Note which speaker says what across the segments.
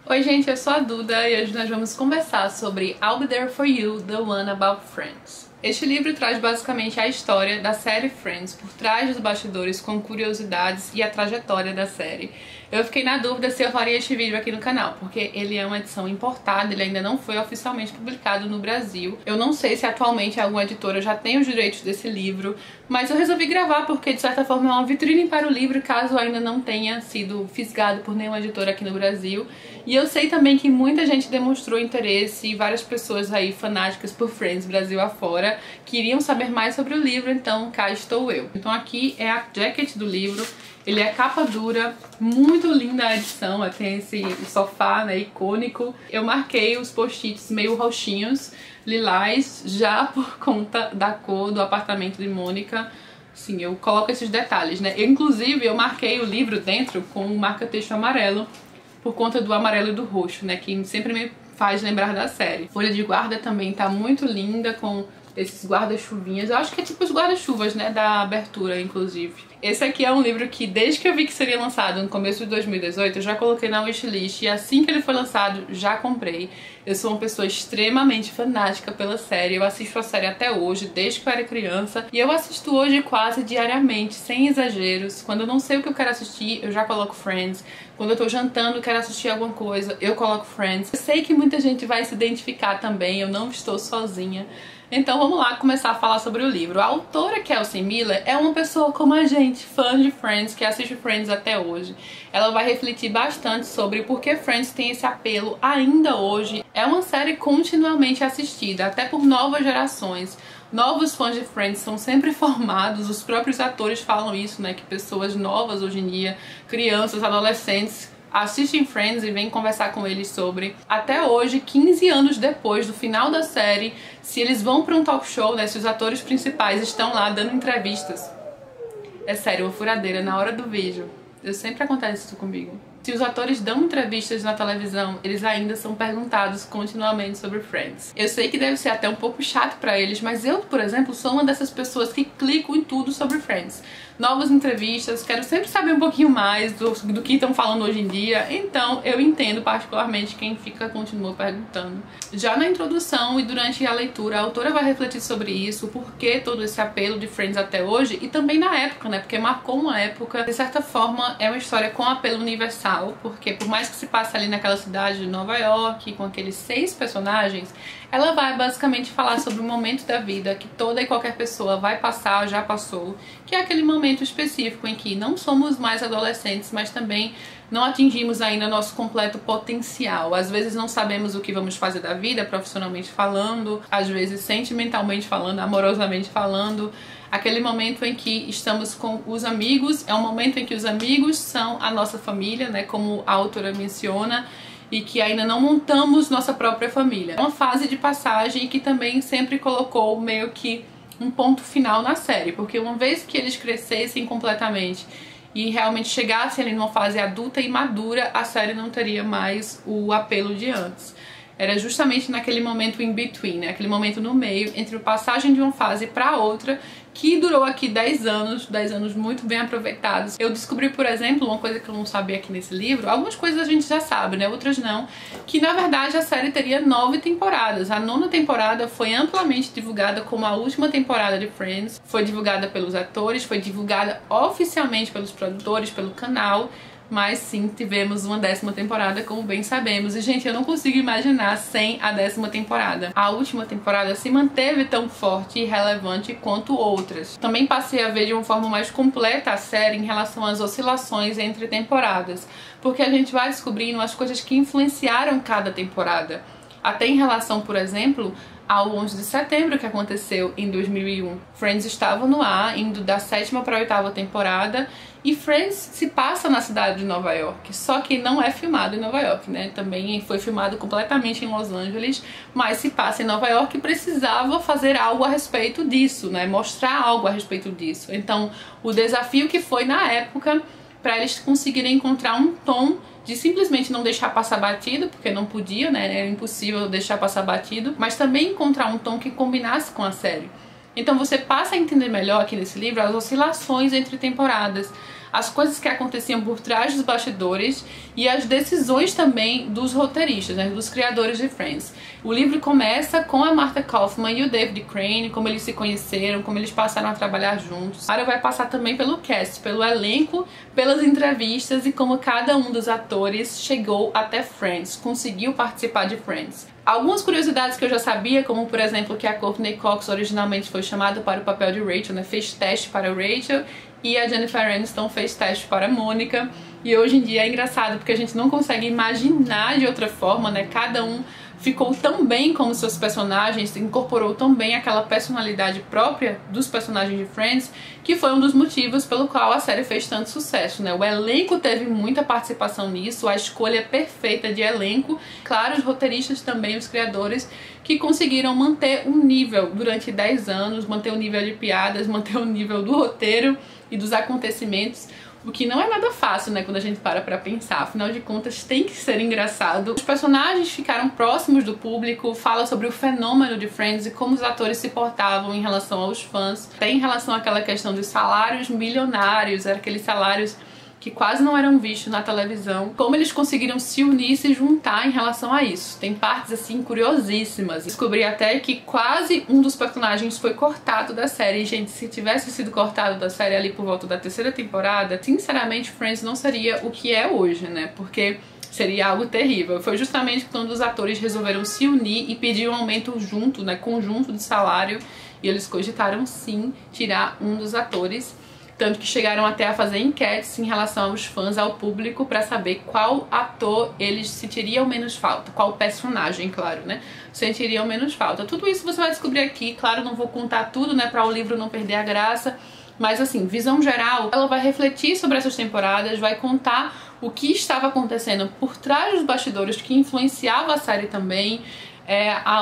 Speaker 1: Oi gente, eu sou a Duda e hoje nós vamos conversar sobre I'll Be There For You, The One About Friends. Este livro traz basicamente a história da série Friends por trás dos bastidores, com curiosidades e a trajetória da série. Eu fiquei na dúvida se eu faria este vídeo aqui no canal, porque ele é uma edição importada, ele ainda não foi oficialmente publicado no Brasil. Eu não sei se atualmente alguma editora já tem os direitos desse livro, mas eu resolvi gravar porque de certa forma é uma vitrine para o livro, caso ainda não tenha sido fisgado por nenhuma editora aqui no Brasil. E eu sei também que muita gente demonstrou interesse e várias pessoas aí fanáticas por Friends Brasil afora queriam saber mais sobre o livro, então cá estou eu. Então aqui é a jacket do livro. Ele é capa dura, muito linda a edição, tem esse sofá, né, icônico. Eu marquei os post-its meio roxinhos, lilás, já por conta da cor do apartamento de Mônica. Sim, eu coloco esses detalhes, né. Inclusive, eu marquei o livro dentro com um marca-texto amarelo, por conta do amarelo e do roxo, né, que sempre me faz lembrar da série. Folha de guarda também tá muito linda, com esses guarda-chuvinhas. Eu acho que é tipo os guarda-chuvas, né, da abertura, inclusive. Esse aqui é um livro que, desde que eu vi que seria lançado no começo de 2018, eu já coloquei na wishlist e assim que ele foi lançado, já comprei. Eu sou uma pessoa extremamente fanática pela série, eu assisto a série até hoje, desde que eu era criança, e eu assisto hoje quase diariamente, sem exageros. Quando eu não sei o que eu quero assistir, eu já coloco Friends. Quando eu tô jantando e quero assistir alguma coisa, eu coloco Friends. Eu sei que muita gente vai se identificar também, eu não estou sozinha. Então vamos lá começar a falar sobre o livro. A autora Kelsey Miller é uma pessoa como a gente, fã de Friends, que assiste Friends até hoje. Ela vai refletir bastante sobre por que Friends tem esse apelo ainda hoje. É uma série continuamente assistida, até por novas gerações. Novos fãs de Friends são sempre formados, os próprios atores falam isso, né? Que pessoas novas hoje em dia, crianças, adolescentes, assistem Friends e vêm conversar com eles sobre. Até hoje, 15 anos depois do final da série, se eles vão para um talk show, né, se os atores principais estão lá dando entrevistas, é sério, uma furadeira na hora do vídeo. Sempre acontece isso comigo. Se os atores dão entrevistas na televisão, eles ainda são perguntados continuamente sobre Friends. Eu sei que deve ser até um pouco chato pra eles, mas eu, por exemplo, sou uma dessas pessoas que clicam em tudo sobre Friends. Novas entrevistas, quero sempre saber um pouquinho mais do que estão falando hoje em dia, então eu entendo particularmente quem continua perguntando. Já na introdução e durante a leitura, a autora vai refletir sobre isso, o porquê todo esse apelo de Friends até hoje, e também na época, né, porque marcou uma época, de certa forma é uma história com apelo universal, porque por mais que se passe ali naquela cidade de Nova York, com aqueles 6 personagens, ela vai basicamente falar sobre um momento da vida que toda e qualquer pessoa vai passar, já passou, que é aquele momento específico em que não somos mais adolescentes, mas também não atingimos ainda nosso completo potencial. Às vezes não sabemos o que vamos fazer da vida, profissionalmente falando, às vezes sentimentalmente falando, amorosamente falando. Aquele momento em que estamos com os amigos, é um momento em que os amigos são a nossa família, né, como a autora menciona, e que ainda não montamos nossa própria família. É uma fase de passagem que também sempre colocou meio que um ponto final na série, porque uma vez que eles crescessem completamente e realmente chegassem ali numa fase adulta e madura, a série não teria mais o apelo de antes. Era justamente naquele momento in between, né? Aquele momento no meio, entre a passagem de uma fase para outra, que durou aqui 10 anos muito bem aproveitados. Eu descobri, por exemplo, uma coisa que eu não sabia aqui nesse livro, algumas coisas a gente já sabe, né? Outras não, que na verdade a série teria 9 temporadas. A 9ª temporada foi amplamente divulgada como a última temporada de Friends, foi divulgada pelos atores, foi divulgada oficialmente pelos produtores, pelo canal. Mas sim, tivemos uma 10ª temporada, como bem sabemos. E, gente, eu não consigo imaginar sem a 10ª temporada. A última temporada se manteve tão forte e relevante quanto outras. Também passei a ver de uma forma mais completa a série em relação às oscilações entre temporadas, porque a gente vai descobrindo as coisas que influenciaram cada temporada. Até em relação, por exemplo, ao 11 de setembro que aconteceu em 2001. Friends estava no ar, indo da 7ª para a 8ª temporada, e Friends se passa na cidade de Nova York, só que não é filmado em Nova York, né? Também foi filmado completamente em Los Angeles, mas se passa em Nova York e precisava fazer algo a respeito disso, né? Mostrar algo a respeito disso. Então, o desafio que foi na época para eles conseguirem encontrar um tom de simplesmente não deixar passar batido, porque não podia, né? Era impossível deixar passar batido, mas também encontrar um tom que combinasse com a série. Então você passa a entender melhor aqui nesse livro as oscilações entre temporadas, as coisas que aconteciam por trás dos bastidores e as decisões também dos roteiristas, né, dos criadores de Friends. O livro começa com a Martha Kauffman e o David Crane, como eles se conheceram, como eles passaram a trabalhar juntos. Agora vai passar também pelo cast, pelo elenco, pelas entrevistas e como cada um dos atores chegou até Friends, conseguiu participar de Friends. Algumas curiosidades que eu já sabia, como por exemplo que a Courtney Cox originalmente foi chamada para o papel de Rachel, né, fez teste para Rachel, e a Jennifer Aniston fez teste para Mônica. E hoje em dia é engraçado porque a gente não consegue imaginar de outra forma, né? Cada um ficou tão bem como seus personagens, incorporou tão bem aquela personalidade própria dos personagens de Friends, que foi um dos motivos pelo qual a série fez tanto sucesso, né? O elenco teve muita participação nisso, a escolha perfeita de elenco, claro, os roteiristas também, os criadores, que conseguiram manter um nível durante 10 anos, manter o nível de piadas, manter o nível do roteiro e dos acontecimentos, o que não é nada fácil, né, quando a gente para pra pensar. Afinal de contas, tem que ser engraçado. Os personagens ficaram próximos do público, fala sobre o fenômeno de Friends e como os atores se portavam em relação aos fãs. Tem em relação àquela questão dos salários milionários, era aqueles salários que quase não eram vistos na televisão, como eles conseguiram se unir e se juntar em relação a isso. Tem partes assim curiosíssimas. Descobri até que quase um dos personagens foi cortado da série. E, gente, se tivesse sido cortado da série ali por volta da 3ª temporada, sinceramente Friends não seria o que é hoje, né? Porque seria algo terrível. Foi justamente quando os atores resolveram se unir e pedir um aumento junto, né, conjunto de salário, e eles cogitaram sim tirar um dos atores. Tanto que chegaram até a fazer enquetes em relação aos fãs, ao público, pra saber qual ator eles sentiriam menos falta, qual personagem, claro, né, sentiriam menos falta. Tudo isso você vai descobrir aqui, claro, não vou contar tudo, né, pra o livro não perder a graça, mas assim, visão geral, ela vai refletir sobre essas temporadas, vai contar o que estava acontecendo por trás dos bastidores que influenciava a série também,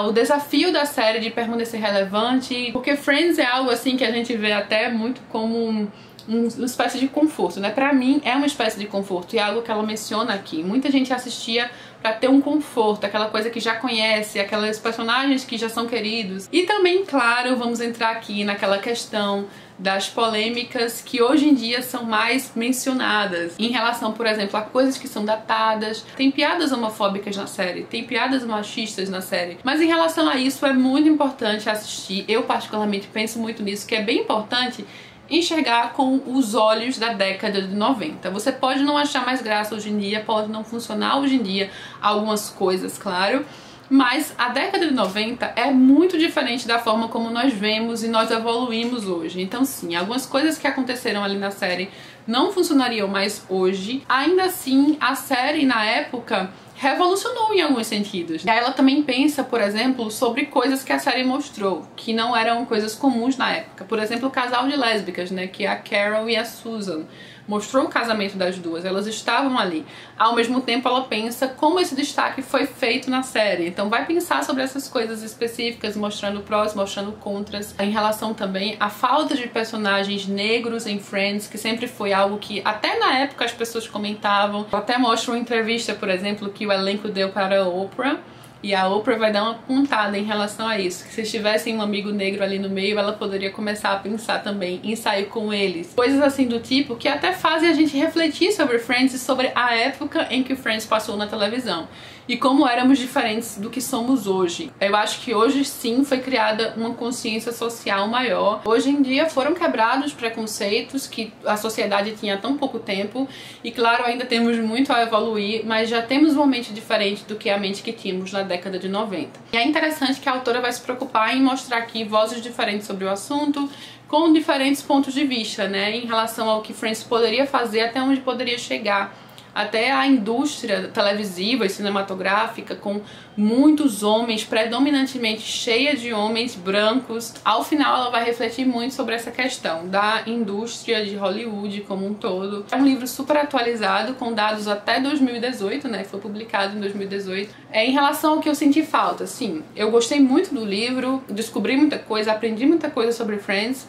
Speaker 1: o desafio da série de permanecer relevante, porque Friends é algo assim que a gente vê até muito como uma espécie de conforto, né? Pra mim é uma espécie de conforto e é algo que ela menciona aqui. Muita gente assistia pra ter um conforto, aquela coisa que já conhece, aqueles personagens que já são queridos. E também, claro, vamos entrar aqui naquela questão das polêmicas que hoje em dia são mais mencionadas em relação, por exemplo, a coisas que são datadas. Tem piadas homofóbicas na série, tem piadas machistas na série, mas em relação a isso é muito importante assistir. Eu particularmente penso muito nisso, que é bem importante enxergar com os olhos da década de 90. Você pode não achar mais graça hoje em dia, pode não funcionar hoje em dia algumas coisas, claro, mas a década de 90 é muito diferente da forma como nós vemos e nós evoluímos hoje. Então sim, algumas coisas que aconteceram ali na série não funcionariam mais hoje. Ainda assim, a série na época revolucionou em alguns sentidos. E aí ela também pensa, por exemplo, sobre coisas que a série mostrou, que não eram coisas comuns na época. Por exemplo, o casal de lésbicas, né, que é a Carol e a Susan. Mostrou o casamento das duas, elas estavam ali. Ao mesmo tempo, ela pensa como esse destaque foi feito na série. Então vai pensar sobre essas coisas específicas, mostrando prós, mostrando contras. Em relação também à falta de personagens negros em Friends, que sempre foi algo que até na época as pessoas comentavam. Até mostra uma entrevista, por exemplo, que o elenco deu para a Oprah. E a Oprah vai dar uma pontada em relação a isso, que se tivessem um amigo negro ali no meio, ela poderia começar a pensar também em sair com eles. Coisas assim do tipo que até fazem a gente refletir sobre Friends e sobre a época em que Friends passou na televisão. E como éramos diferentes do que somos hoje. Eu acho que hoje sim foi criada uma consciência social maior. Hoje em dia foram quebrados preconceitos que a sociedade tinha há tão pouco tempo. E claro, ainda temos muito a evoluir, mas já temos uma mente diferente do que a mente que tínhamos na década de 90. E é interessante que a autora vai se preocupar em mostrar aqui vozes diferentes sobre o assunto, com diferentes pontos de vista, né, em relação ao que Friends poderia fazer, até onde poderia chegar. Até a indústria televisiva e cinematográfica, com muitos homens, predominantemente cheia de homens brancos. Ao final ela vai refletir muito sobre essa questão da indústria de Hollywood como um todo. É um livro super atualizado, com dados até 2018, né? Foi publicado em 2018. Em relação ao que eu senti falta, sim, eu gostei muito do livro, descobri muita coisa, aprendi muita coisa sobre Friends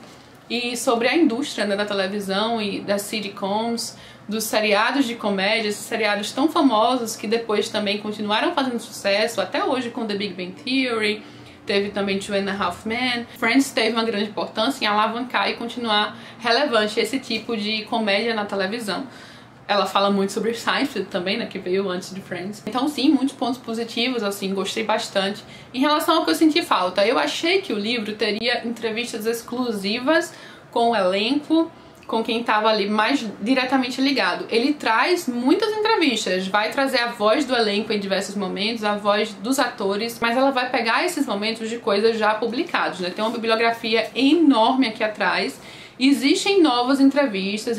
Speaker 1: e sobre a indústria, né, da televisão e das sitcoms, dos seriados de comédia, esses seriados tão famosos que depois também continuaram fazendo sucesso, até hoje com The Big Bang Theory, teve também Two and a Half Men. Friends teve uma grande importância em alavancar e continuar relevante esse tipo de comédia na televisão. Ela fala muito sobre Seinfeld também, né, que veio antes de Friends. Então sim, muitos pontos positivos, assim, gostei bastante. Em relação ao que eu senti falta, eu achei que o livro teria entrevistas exclusivas com o elenco, com quem estava ali mais diretamente ligado. Ele traz muitas entrevistas, vai trazer a voz do elenco em diversos momentos, a voz dos atores, mas ela vai pegar esses momentos de coisas já publicadas, né? Tem uma bibliografia enorme aqui atrás. Existem novas entrevistas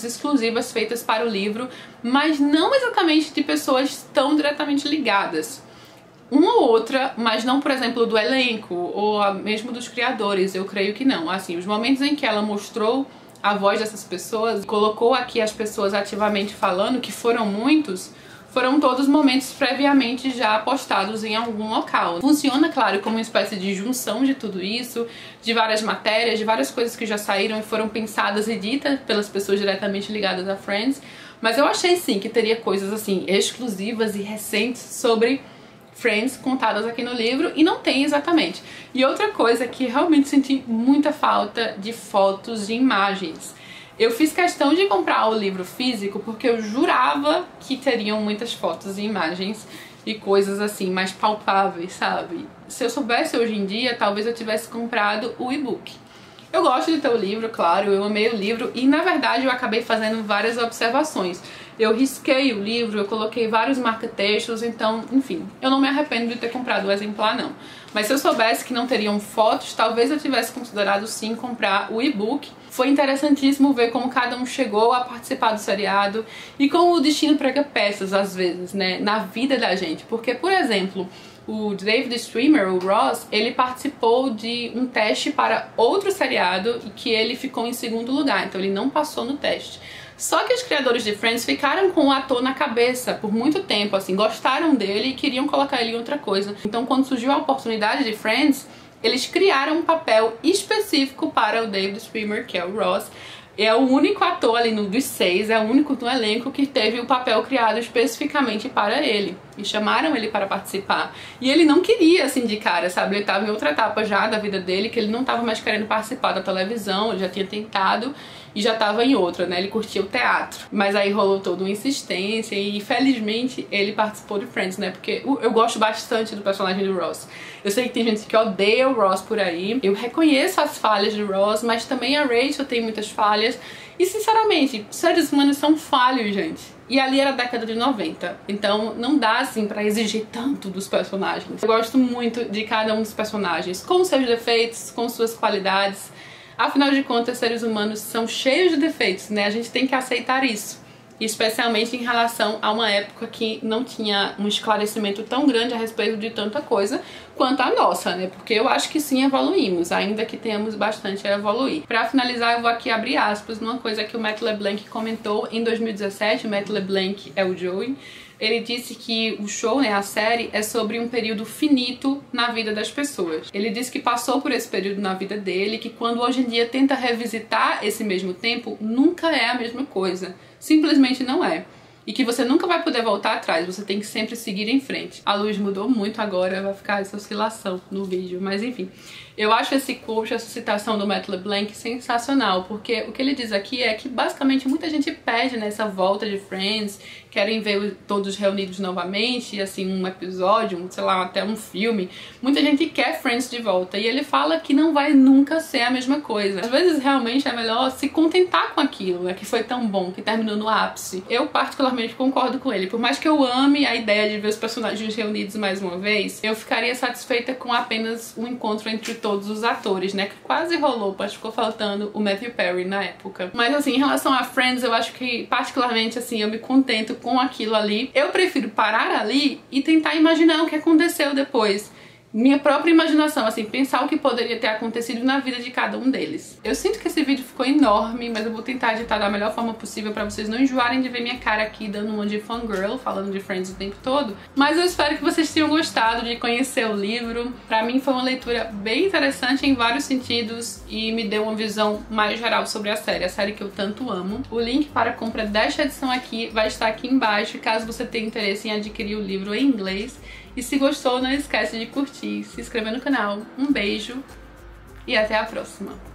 Speaker 1: exclusivas feitas para o livro, mas não exatamente de pessoas tão diretamente ligadas. Uma ou outra, mas não, por exemplo, do elenco ou mesmo dos criadores, eu creio que não. Assim, os momentos em que ela mostrou a voz dessas pessoas, colocou aqui as pessoas ativamente falando, que foram muitos, foram todos momentos previamente já postados em algum local. Funciona, claro, como uma espécie de junção de tudo isso, de várias matérias, de várias coisas que já saíram e foram pensadas e ditas pelas pessoas diretamente ligadas a Friends, mas eu achei sim que teria coisas assim exclusivas e recentes sobre Friends contadas aqui no livro, e não tem exatamente. E outra coisa que realmente senti muita falta de fotos e imagens. Eu fiz questão de comprar o livro físico porque eu jurava que teriam muitas fotos e imagens e coisas assim mais palpáveis, sabe? Se eu soubesse hoje em dia, talvez eu tivesse comprado o e-book. Eu gosto de ter o livro, claro, eu amei o livro e na verdade eu acabei fazendo várias observações. Eu risquei o livro, eu coloquei vários marca-textos, então, enfim, eu não me arrependo de ter comprado o exemplar, não. Mas se eu soubesse que não teriam fotos, talvez eu tivesse considerado sim comprar o e-book. Foi interessantíssimo ver como cada um chegou a participar do seriado e como o destino prega peças, às vezes, né, na vida da gente. Porque, por exemplo, o David Schwimmer, o Ross, ele participou de um teste para outro seriado e que ele ficou em segundo lugar, então ele não passou no teste. Só que os criadores de Friends ficaram com o ator na cabeça por muito tempo, assim, gostaram dele e queriam colocar ele em outra coisa. Então, quando surgiu a oportunidade de Friends, eles criaram um papel específico para o David Schwimmer, que é o Ross. É o único ator ali dos 6, é o único do elenco que teve o papel criado especificamente para ele. E chamaram ele para participar. E ele não queria, assim, de cara, sabe? Ele estava em outra etapa já da vida dele, que ele não estava mais querendo participar da televisão, ele já tinha tentado e já estava em outra, né? Ele curtia o teatro. Mas aí rolou toda uma insistência e, felizmente, ele participou de Friends, né? Porque eu gosto bastante do personagem do Ross. Eu sei que tem gente que odeia o Ross por aí. Eu reconheço as falhas do Ross, mas também a Rachel tem muitas falhas. E, sinceramente, seres humanos são falhos, gente. E ali era a década de 90, então não dá assim pra exigir tanto dos personagens. Eu gosto muito de cada um dos personagens, com seus defeitos, com suas qualidades. Afinal de contas, seres humanos são cheios de defeitos, né? A gente tem que aceitar isso. Especialmente em relação a uma época que não tinha um esclarecimento tão grande a respeito de tanta coisa quanto a nossa, né? Porque eu acho que sim, evoluímos, ainda que tenhamos bastante a evoluir. Pra finalizar, eu vou aqui abrir aspas numa coisa que o Matt LeBlanc comentou em 2017. O Matt LeBlanc é o Joey. Ele disse que o show, né, a série, é sobre um período finito na vida das pessoas. Ele disse que passou por esse período na vida dele, que quando hoje em dia tenta revisitar esse mesmo tempo, nunca é a mesma coisa. Simplesmente não é. E que você nunca vai poder voltar atrás, você tem que sempre seguir em frente. A luz mudou muito agora, vai ficar essa oscilação no vídeo, mas enfim. Eu acho esse quote, essa citação do Matt LeBlanc sensacional, porque o que ele diz aqui é que basicamente muita gente pede nessa volta de Friends, querem ver todos reunidos novamente, assim, um episódio, sei lá, até um filme. Muita gente quer Friends de volta, e ele fala que não vai nunca ser a mesma coisa. Às vezes realmente é melhor se contentar com aquilo, né, que foi tão bom, que terminou no ápice. Eu particularmente concordo com ele, por mais que eu ame a ideia de ver os personagens reunidos mais uma vez, eu ficaria satisfeita com apenas um encontro entre todos os atores, né, que quase rolou, mas ficou faltando o Matthew Perry na época. Mas assim, em relação a Friends, eu acho que particularmente assim, eu me contento com aquilo ali. Eu prefiro parar ali e tentar imaginar o que aconteceu depois. Minha própria imaginação, assim, pensar o que poderia ter acontecido na vida de cada um deles. Eu sinto que esse vídeo ficou enorme, mas eu vou tentar editar da melhor forma possível pra vocês não enjoarem de ver minha cara aqui dando uma de fangirl, falando de Friends o tempo todo. Mas eu espero que vocês tenham gostado de conhecer o livro. Pra mim foi uma leitura bem interessante em vários sentidos e me deu uma visão mais geral sobre a série que eu tanto amo. O link para a compra desta edição aqui vai estar aqui embaixo, caso você tenha interesse em adquirir o livro em inglês. E se gostou, não esquece de curtir, se inscrever no canal. Um beijo e até a próxima!